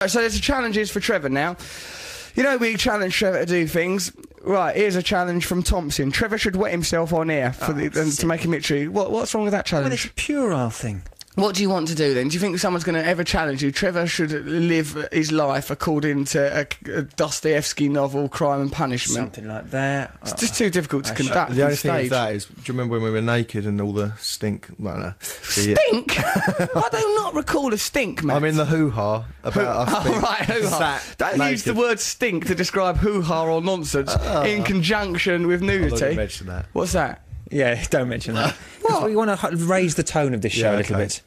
So there's challenges for Trevor now. You know, we challenge Trevor to do things. Right, here's a challenge from Thompson. Trevor should wet himself on air to make him itchy. What's wrong with that challenge? Well, it's a puerile thing. What do you want to do then? Do you think someone's going to ever challenge you? Trevor should live his life according to a Dostoevsky novel, Crime and Punishment. Something like that. It's just too difficult to conduct. The only thing with that is, do you remember when we were naked and all the stink? Well, no. Stink? I do not recall a stink, man. I mean the hoo-ha about us being hoo-ha. Don't use the word stink to describe hoo-ha or nonsense in conjunction with nudity. I mention that. What's that? Yeah, don't mention that. Because we want to raise the tone of this show a little bit.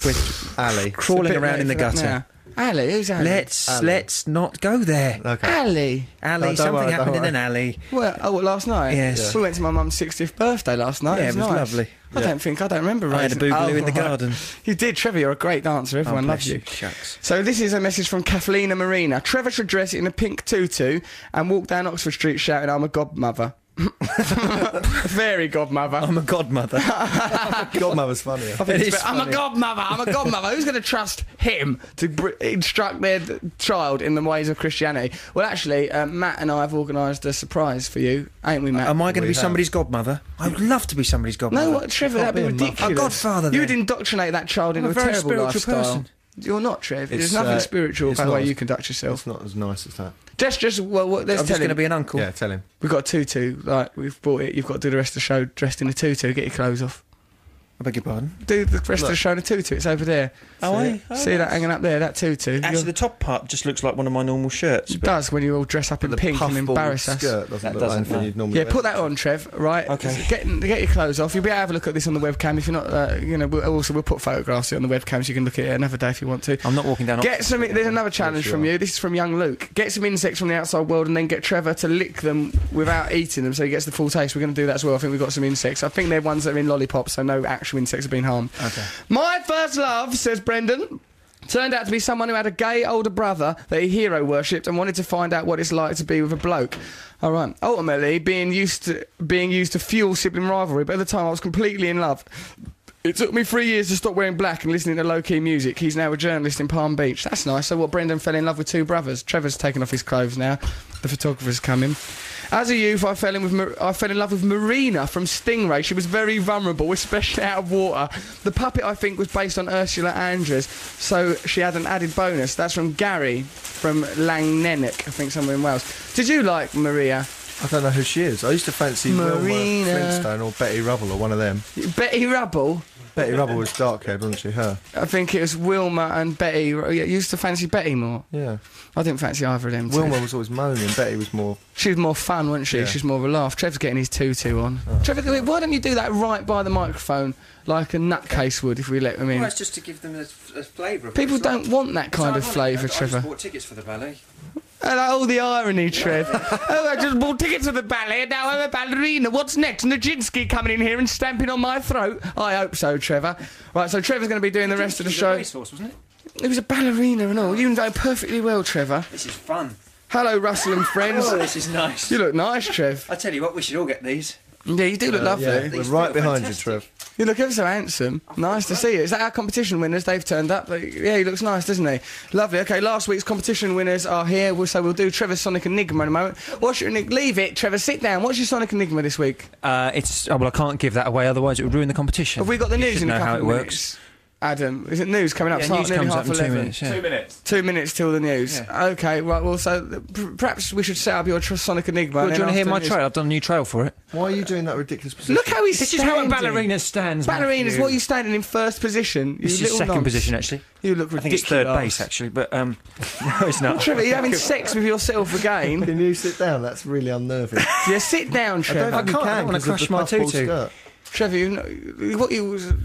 With Ali crawling around in the gutter. Ali? Who's Ali? Let's not go there. Okay. Ali, something happened in an alley. Well, last night? Yes. We went to my mum's 60th birthday last night. Yeah, it was nice. lovely. I don't remember I had a boogaloo in the garden. You did, Trevor. You're a great dancer. Everyone loves you. Shucks. So this is a message from Kathleen Marina. Trevor should dress in a pink tutu and walk down Oxford Street shouting, "I'm a godmother." Very godmother. I'm a godmother. Godmother's funnier. I'm a godmother. I'm a godmother. Who's going to trust him to instruct their child in the ways of Christianity? Well, actually, Matt and I have organised a surprise for you, ain't we, Matt? Am I going to be somebody's godmother? I would love to be somebody's godmother. No, what, Trevor? That'd be ridiculous. A godfather. You would indoctrinate that child into a very terrible spiritual lifestyle. person. You're not, Trev. There's nothing spiritual about the way you conduct yourself. It's not as nice as that. Let's just I'm just going to be an uncle. Yeah, tell him. We've got a tutu. Like, we've bought it. You've got to do the rest of the show dressed in a tutu. Get your clothes off. I beg your pardon? Do the rest of the show in a tutu. It's over there. See that hanging up there? That tutu. Actually, the top part just looks like one of my normal shirts. It does when you all dress up in pink and embarrass us. Skirt doesn't look like anything you'd normally wear. Put that on, Trev. Right. Okay. Get your clothes off. You'll be able to have a look at this on the webcam if you're not. We'll put photographs on the webcam so you can look at it another day if you want to. I'm not walking down. There's another challenge from you. This is from young Luke. Get some insects from the outside world and then get Trevor to lick them without eating them so he gets the full taste. We're going to do that as well. I think we've got some insects. I think they're ones that are in lollipops, so no actual insects have been harmed. Okay. My first love, says Brendan, turned out to be someone who had a gay older brother that he hero worshipped and wanted to find out what it's like to be with a bloke. All right. Ultimately, being used to fuel sibling rivalry, but at the time I was completely in love. It took me 3 years to stop wearing black and listening to low-key music. He's now a journalist in Palm Beach. That's nice. So what, Brendan fell in love with two brothers. Trevor's taken off his clothes now. The photographer's coming. As a youth, I fell in love with Marina from Stingray. She was very vulnerable, especially out of water. The puppet, I think, was based on Ursula Andress, so she had an added bonus. That's from Gary from Langnennock, I think, somewhere in Wales. Did you like Maria? I don't know who she is. I used to fancy Wilma Flintstone or Betty Rubble or one of them. Betty Rubble? Betty Rubble was dark-haired, wasn't she? Her. I think it was Wilma and Betty. You used to fancy Betty more? Yeah. I didn't fancy either of them. Wilma was always moaning. Betty was more... She was more fun, wasn't she? Yeah. She's more of a laugh. Trevor's getting his tutu on. Oh. Trevor, why don't you do that right by the microphone like a nutcase would if we let them in? Well, it's just to give them a flavour. People don't want that kind of flavour, Trevor. I just bought tickets for the ballet. Oh, the irony, Trev. I just bought tickets to the ballet and now I'm a ballerina. What's next? Nijinsky coming in here and stamping on my throat? I hope so, Trevor. Right, so Trevor's going to be doing the rest of the show. Racehorse, wasn't it? It was a ballerina and all. You know perfectly well, Trevor. This is fun. Hello, Russell and friends. Oh, this is nice. You look nice, Trev. I tell you what, we should all get these. Yeah, you do look lovely. Yeah, we're right behind you, Trev. You look ever so handsome. Nice to see you. Is that our competition winners? They've turned up. Yeah, he looks nice, doesn't he? Lovely. Okay, last week's competition winners are here. So we'll do Trevor's Sonic Enigma in a moment. What's your leave it, Trevor. Sit down. What's your Sonic Enigma this week? I can't give that away, otherwise it would ruin the competition. Have we got the news in a couple how of it minutes? Works. Adam, is it news coming up? Yeah, news comes up in 2 minutes. Yeah. 2 minutes. 2 minutes till the news. Yeah. Okay, right. Well, so perhaps we should set up your Sonic Enigma. Well, do you want to hear my trail? I've done a new trail for it. Why are you doing that ridiculous position? Look how he's This standing. is how a ballerina stands. Ballerinas, what are you standing in first position? This is second position, actually. You look ridiculous. I think it's third base, actually, but no, it's not. Trevor, you're having sex with yourself again. Can you sit down? That's really unnerving. Yeah, sit down, Trevor. I don't want to crush my tutu. Trevor,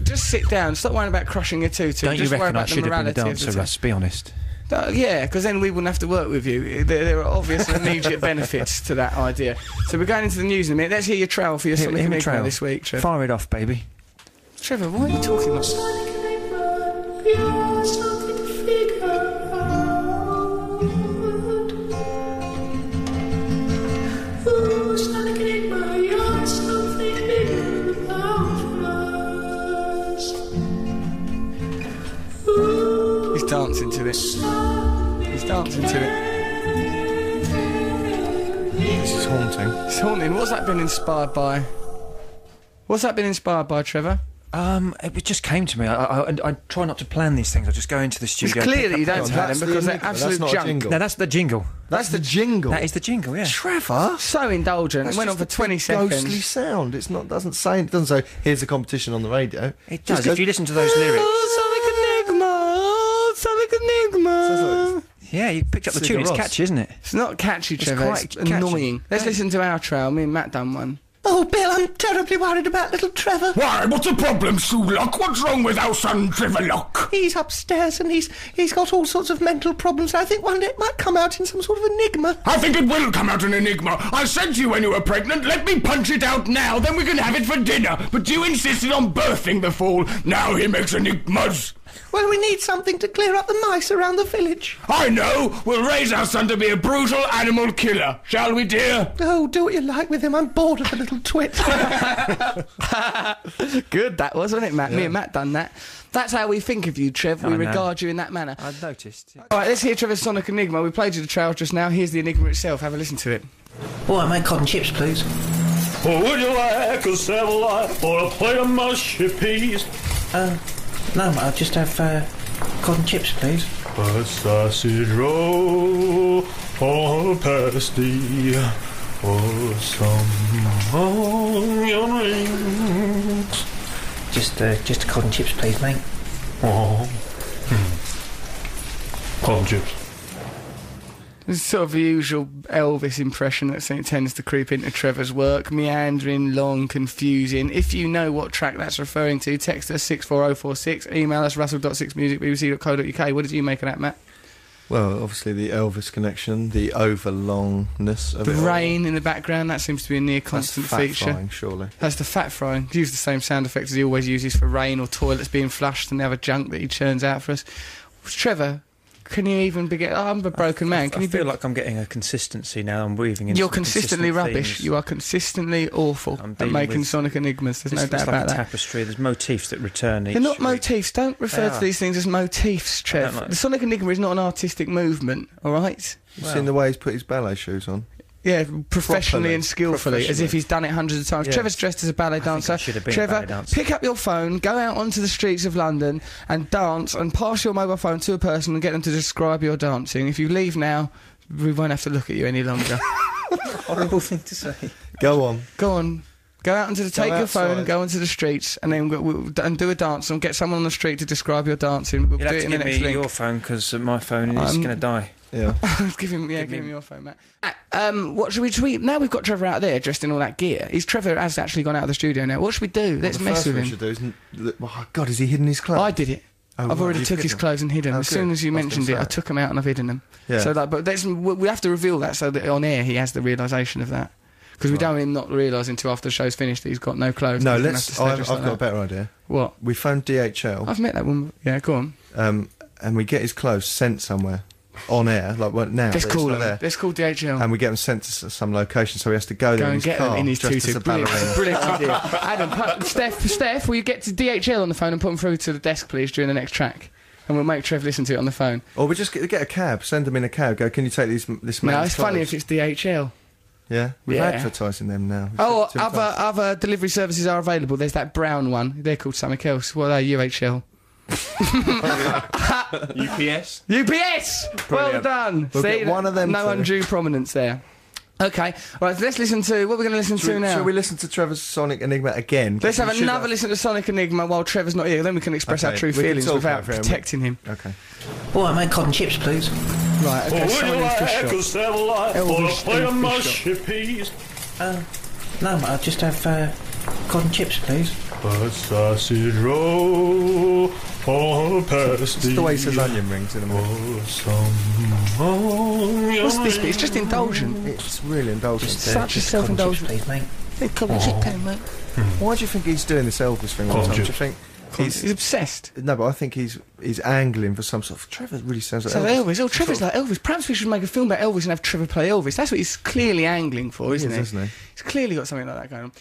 just sit down. Stop worrying about crushing your tutu. Don't you reckon I should have been a dancer, Russ? Be honest. Yeah, because then we wouldn't have to work with you. There are obvious immediate benefits to that idea. So we're going into the news in a minute. Let's hear your trail for your Sonic Enigma this week, Trevor. Fire it off, baby. Trevor, why are you talking like He's dancing to it. He's dancing to it. This is haunting. It's haunting. What's that been inspired by? What's that been inspired by, Trevor? It just came to me. I try not to plan these things. I just go into the It's studio. clear that you don't on, plan them that's the because they're enigma, that's absolute not a junk. jingle. No, that's the jingle. That's the jingle. That is the jingle, yeah. Trevor. So indulgent. That's It went on just for a 20 big seconds. Ghostly sound. It doesn't say. Here's a competition on the radio. It Just does. goes- If you listen to those lyrics. Oh, Sonic Enigma! Oh, Sonic Enigma! Yeah, you picked up the tune. It's Ross. catchy, isn't it? It's not catchy, Trevor. quite It's catchy. annoying. Let's listen to our trail. Me and Matt done one. Oh, Bill, I'm terribly worried about little Trevor. Why, what's the problem, Sulock? What's wrong with our son, Trevor Lock? He's upstairs and he's got all sorts of mental problems. I think one day it might come out in some sort of enigma. I think it will come out an enigma. I said to you when you were pregnant, let me punch it out now, then we can have it for dinner. But you insisted on birthing the fool. Now he makes enigmas. Well, we need something to clear up the mice around the village. I know. We'll raise our son to be a brutal animal killer. Shall we, dear? Oh, do what you like with him. I'm bored of the little twit. Good, that was, wasn't it, Matt? Me and Matt done that. That's how we think of you, Trev. We I know. regard you in that manner. I've noticed. All right, let's hear Trevor's Sonic Enigma. We played you the trail just now. Here's the enigma itself. Have a listen to it. All right, mate, cotton chips, please. Would you like a satellite or a plate of mushy peas? No, mate, I'll just have cotton chips, please. A sausage roll or a pasty or some onion rings. Just cotton chips, please, mate. Oh. Cotton chips. This is sort of the usual Elvis impression that tends to creep into Trevor's work. Meandering, long, confusing. If you know what track that's referring to, text us 64046, email us russell.6music@bbc.co.uk. What did you make of that, Matt? Well, obviously the Elvis connection, the overlongness of The it all. rain in the background, that seems to be a near That's constant fat feature. frying, surely. That's the fat frying. Use the same sound effects as he always uses for rain or toilets being flushed and the other junk that he churns out for us. Trevor, can you even begin? Oh, I'm a broken man. Can I you feel like I'm getting a consistency now. I'm weaving into You're some consistently consistent rubbish. themes. You are consistently awful I'm at dealing making with- Sonic Enigmas. There's no It's doubt like about a that. tapestry. There's motifs that return each They're not week. motifs. Don't refer They to are. these things as motifs, Trev. don't like- The Sonic Enigma is not an artistic movement, all right? You seen the way he's put his ballet shoes on? Yeah, professionally Properly. and skillfully, as if he's done it hundreds of times. Yeah. Trevor's dressed as a ballet dancer. I should have been a Trevor, ballet dancer. pick up your phone, go out onto the streets of London and dance and pass your mobile phone to a person and get them to describe your dancing. If you leave now, we won't have to look at you any longer. Horrible thing to say. Go on. Go on. Go out into the take your phone outside. and go into the streets and then and do a dance and get someone on the street to describe your dancing. We'll You'll do have it to in the give next me link. your phone because my phone is going to die. Yeah. give him your phone, Matt. What should we tweet? Now we've got Trevor out there dressed in all that gear. Trevor has actually gone out of the studio now. What should we do? Let's the mess first with thing him. we should do is oh, God, has he hidden his clothes? I did it. Oh, I've right, already you've took his hidden clothes and hid them. Oh, As soon good. as you I was mentioned gonna it, I say. took them out and I've hidden them. Yeah. So that, but we have to reveal that so that on air he has the realisation of that. Because we don't want him not realise until after the show's finished that he's got no clothes. No, and he's gonna let's. have to stay I've dressed got like a better idea. What? We phone DHL, I've met that woman. Yeah, go on. and we get his clothes sent somewhere on air, like now. Let's that call it's him. not there. Let's call DHL. And we get them sent to some location, so he has to go there Go in and his get car, them in his dressed tutu. as a Brilliant, ballerina. brilliant idea. Adam, Steph, will you get to DHL on the phone and put them through to the desk, please, during the next track? And we'll make Trev listen to it on the phone. Or we just get a cab, send them in a cab. Go, can you take this man's No, it's clothes? funny if it's DHL. Yeah, we're Yeah. advertising them now. Oh, Too fast. other delivery services are available. There's that brown one. They're called something else. What are they? UHL. UPS? UPS! Well Brilliant. done. We'll See, get one of them no too. undue prominence there. Okay, right, let's listen to... What are we going to listen to now? Shall we listen to Trevor's Sonic Enigma again? Let's have We should another listen to Sonic Enigma while Trevor's not here. Then we can express our Okay, true we can feelings talk without over him. protecting him. Okay. All right, mate, cotton chips, please. Right, okay, Would you Simon like Fish a Shop. satellite or a Elvis plate of Fish mushy peas? No, mate, I'll just have cotton chips, please. A sausage roll or a pasty. It's the way he says onion rings in a minute. or some onion What's this bit? It's just rings. indulgent. It's really indulgent. Such a Just cotton chips, self-indulgent. please, mate. Why do you think he's doing this Elvis thing all the time? Do you think He's obsessed. No, but I think he's angling for some sort of... Trevor really sounds like So Elvis. Elvis. Oh, Trevor's like Elvis. Perhaps we should make a film about Elvis and have Trevor play Elvis. That's what he's clearly angling for, isn't he? Isn't he? He's clearly got something like that going on.